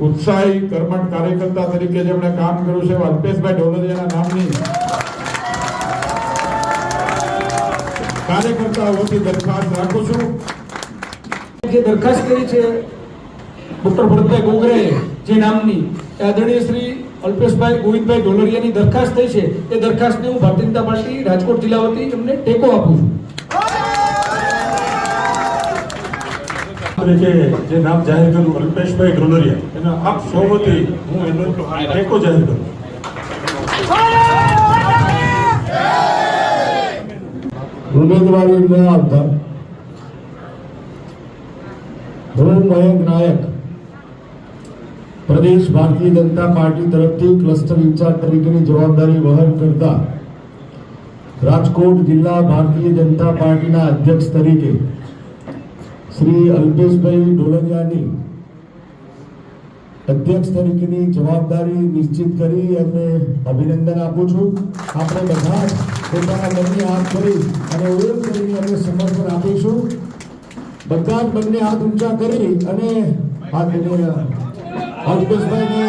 ઉત્સાહી કર્મઠ કાર્યકર્તા તરીકે જેમણે કામ કર્યું છે અલ્પેશભાઈ ઢોલરિયાના નામની કાર્યકર્તા વતી દરખાસ્ત રાખું છું। જે દરખાસ્ત કરી છે ડોક્ટર ભરતભાઈ ગોગરે જે નામની આદરણીય શ્રી અલ્પેશભાઈ ગોવિંદભાઈ ઢોલરિયાની દરખાસ્ત થઈ છે એ દરખાસ્તને હું ભારતીય જનતા પાર્ટી રાજકોટ જિલ્લા વતી એમને ટેકો આપું છું। જે નામ જાહેર કર્યું અલ્પેશભાઈ ઢોલરિયા એના આપ સૌ વતી હું એનો ટેકો જાહેર કરું। ઉમેદવારી ન આવતા હું મયંક નાયક પ્રદેશ ભારતીય જનતા પાર્ટી તરફથી ક્લસ્ટર ઇન્ચાર્જ તરીકેની જવાબદારી વહન કરતા રાજકોટ જિલ્લા ભારતીય જનતા પાર્ટીના અધ્યક્ષ તરીકે શ્રી અલ્પેશભાઈ ઢોલરિયાની અધ્યક્ષ તરીકેની જવાબદારી નિશ્ચિત કરી એમને અભિનંદન આપું છું। આપણે બધા જ પોતાના બંને હાથ કરી અને ઓમ કરીને અમે સમર્પણ આપીશું। બધા જ બંને હાથ ઊંચા કરી અને અલ્પેશભાઈને